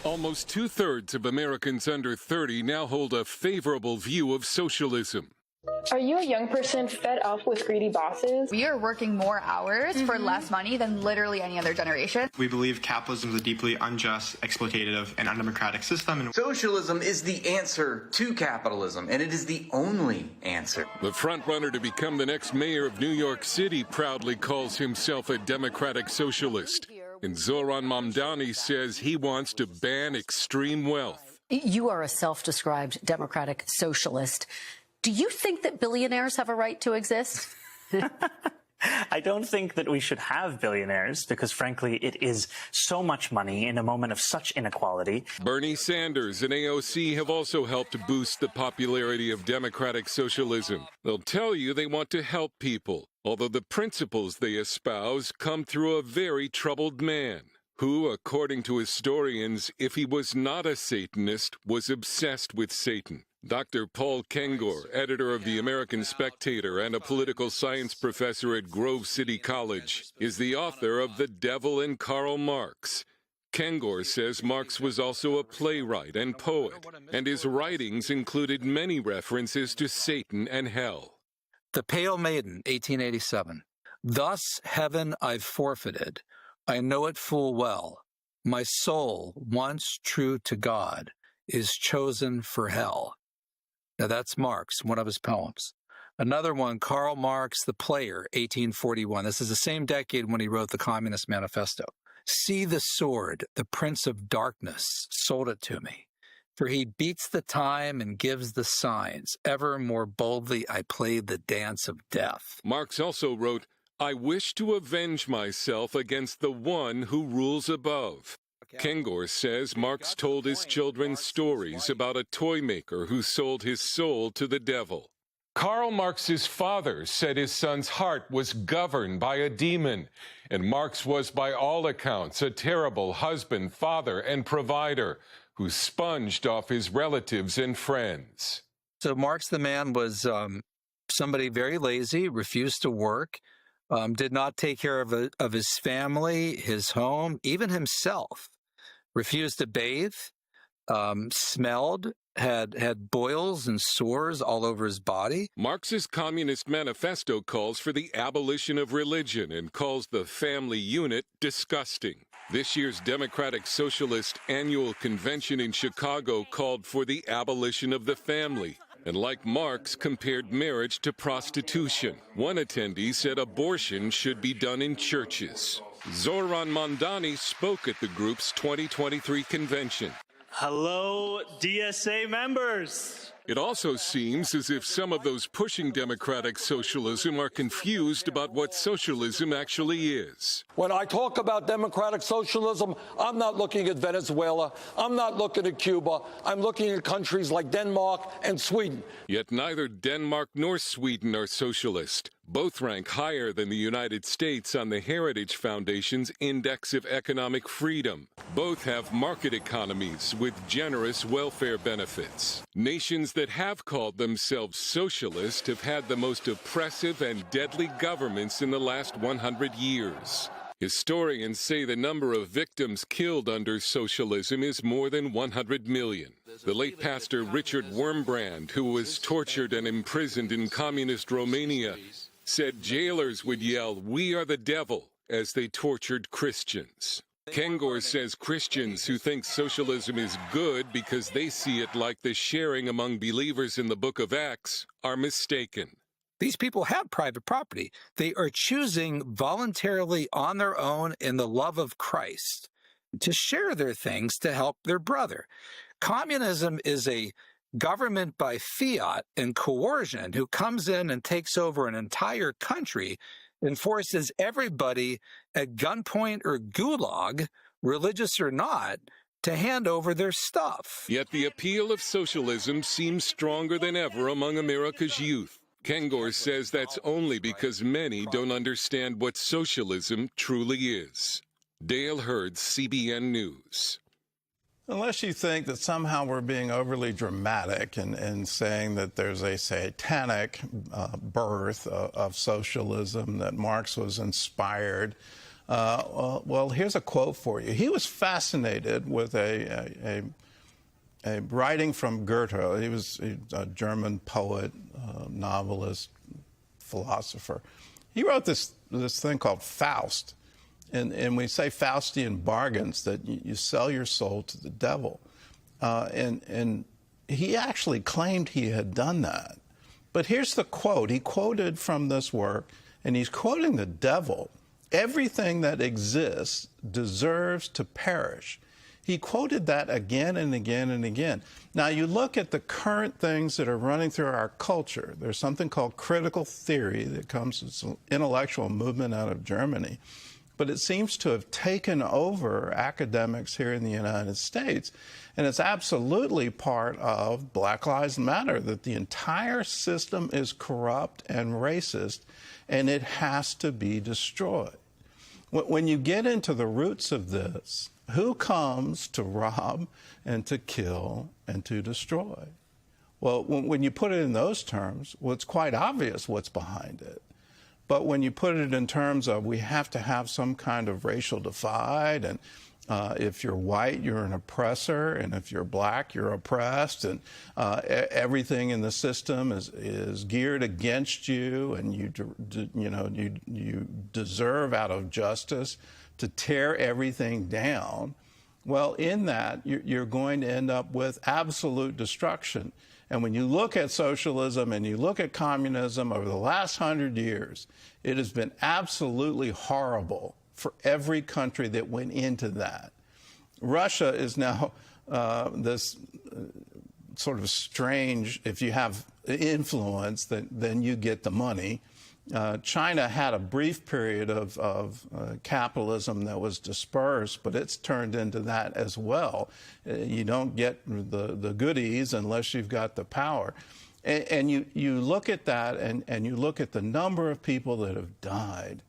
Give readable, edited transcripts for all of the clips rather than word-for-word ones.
Almost two-thirds of Americans under 30 now hold a favorable view of socialism. Are you a young person fed up with greedy bosses? We are working more hours for less money than literally any other generation. We believe capitalism is a deeply unjust, exploitative, and undemocratic system. Socialism is the answer to capitalism, and it is the only answer. The frontrunner to become the next mayor of New York City proudly calls himself a democratic socialist. And Zoran Mamdani says he wants to ban extreme wealth. You are a self-described democratic socialist. Do you think that billionaires have a right to exist? I don't think that we should have billionaires because, frankly, it is so much money in a moment of such inequality. Bernie Sanders and AOC have also helped boost the popularity of democratic socialism. They'll tell you they want to help people, although the principles they espouse come through a very troubled man who, according to historians, if he was not a Satanist, was obsessed with Satan. Dr. Paul Kengor, editor of the American Spectator and a political science professor at Grove City College, is the author of The Devil and Karl Marx. Kengor says Marx was also a playwright and poet, and his writings included many references to Satan and hell. The Pale Maiden, 1887. Thus heaven I've forfeited. I know it full well. My soul, once true to God, is chosen for hell. Now that's Marx, one of his poems. Another one, Karl Marx, The Player, 1841. This is the same decade when he wrote the Communist Manifesto. See the sword, the prince of darkness sold it to me. For he beats the time and gives the signs. Ever more boldly I play the dance of death. Marx also wrote, I wish to avenge myself against the one who rules above. Kengor says Marx told his children stories about a toy maker who sold his soul to the devil. Karl Marx's father said his son's heart was governed by a demon, and Marx was by all accounts a terrible husband, father, and provider who sponged off his relatives and friends. So Marx the man was somebody very lazy, refused to work, did not take care of his family, his home, even himself. Refused to bathe, smelled, had boils and sores all over his body. Marx's Communist Manifesto calls for the abolition of religion and calls the family unit disgusting. This year's Democratic Socialist Annual Convention in Chicago called for the abolition of the family, and like Marx, compared marriage to prostitution. One attendee said abortion should be done in churches. Zoran Mamdani spoke at the group's 2023 convention. Hello, DSA members. It also seems as if some of those pushing democratic socialism are confused about what socialism actually is. When I talk about democratic socialism, I'm not looking at Venezuela. I'm not looking at Cuba. I'm looking at countries like Denmark and Sweden. Yet neither Denmark nor Sweden are socialist. Both rank higher than the United States on the Heritage Foundation's Index of Economic Freedom. Both have market economies with generous welfare benefits. Nations that have called themselves socialist have had the most oppressive and deadly governments in the last 100 years. Historians say the number of victims killed under socialism is more than 100 million. The late pastor Richard Wurmbrand, who was tortured and imprisoned in communist Romania, said jailers would yell, "We are the devil," as they tortured Christians. Kengor says Christians who think socialism is good because they see it like the sharing among believers in the book of Acts are mistaken. These people have private property. They are choosing voluntarily on their own in the love of Christ to share their things to help their brother. Communism is a government by fiat and coercion who comes in and takes over an entire country and forces everybody at gunpoint or gulag, religious or not, to hand over their stuff. Yet the appeal of socialism seems stronger than ever among America's youth. Kengor says that's only because many don't understand what socialism truly is. Dale Hurd, CBN News. Unless you think that somehow we're being overly dramatic in saying that there's a satanic birth of socialism, that Marx was inspired Well, here's a quote for you. He was fascinated with a writing from Goethe. He was a German poet, novelist, philosopher. He wrote this thing called Faust. And we say Faustian bargains, that you sell your soul to the devil. And he actually claimed he had done that. But here's the quote. He quoted from this work, and he's quoting the devil. Everything that exists deserves to perish. He quoted that again and again and again. Now, you look at the current things that are running through our culture. There's something called critical theory that comes as an intellectual movement out of Germany. But it seems to have taken over academics here in the United States. And it's absolutely part of Black Lives Matter, that the entire system is corrupt and racist, and it has to be destroyed. When you get into the roots of this, who comes to rob and to kill and to destroy? Well, when you put it in those terms, well, it's quite obvious what's behind it. But when you put it in terms of we have to have some kind of racial divide, and if you're white, you're an oppressor, and if you're black, you're oppressed, and everything in the system is geared against you, and you deserve out of justice to tear everything down. Well, in that, you're going to end up with absolute destruction. And when you look at socialism and you look at communism over the last 100 years, it has been absolutely horrible for every country that went into that. Russia is now this sort of strange, if you have influence, then you get the money. China had a brief period of capitalism that was dispersed, but it's turned into that as well. You don't get the goodies unless you've got the power. And you look at that, and you look at the number of people that have died.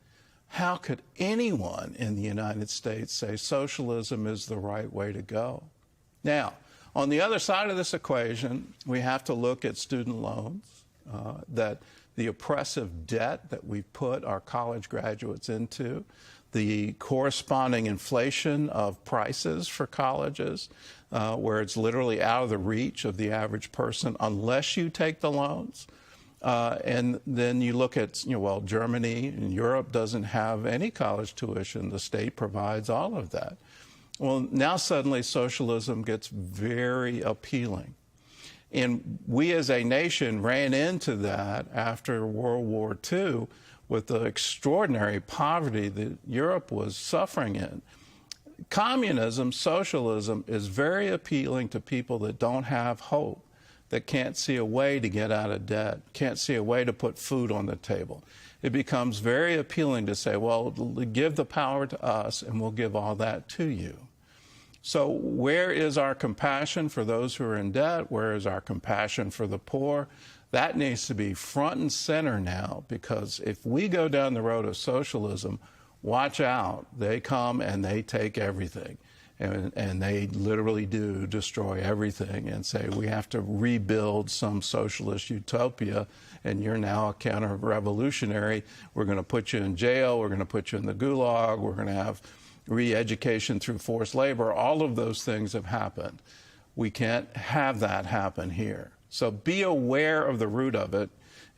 How could anyone in the United States say socialism is the right way to go? Now, on the other side of this equation, we have to look at student loans, that the oppressive debt that we've put our college graduates into, the corresponding inflation of prices for colleges, where it's literally out of the reach of the average person unless you take the loans. And then you look at, well, Germany and Europe doesn't have any college tuition. The state provides all of that. Well, now suddenly socialism gets very appealing. And we as a nation ran into that after World War II with the extraordinary poverty that Europe was suffering in. Communism, socialism is very appealing to people that don't have hope, that can't see a way to get out of debt, can't see a way to put food on the table. It becomes very appealing to say, well, give the power to us and we'll give all that to you. So where is our compassion for those who are in debt? Where is our compassion for the poor? That needs to be front and center now, because if we go down the road of socialism, watch out. They come and they take everything. And they literally do destroy everything and say, we have to rebuild some socialist utopia, and you're now a counter-revolutionary. We're going to put you in jail. We're going to put you in the gulag. We're going to have re-education through forced labor. All of those things have happened. We can't have that happen here. So be aware of the root of it.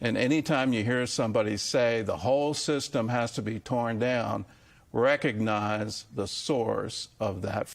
And anytime you hear somebody say the whole system has to be torn down, recognize the source of that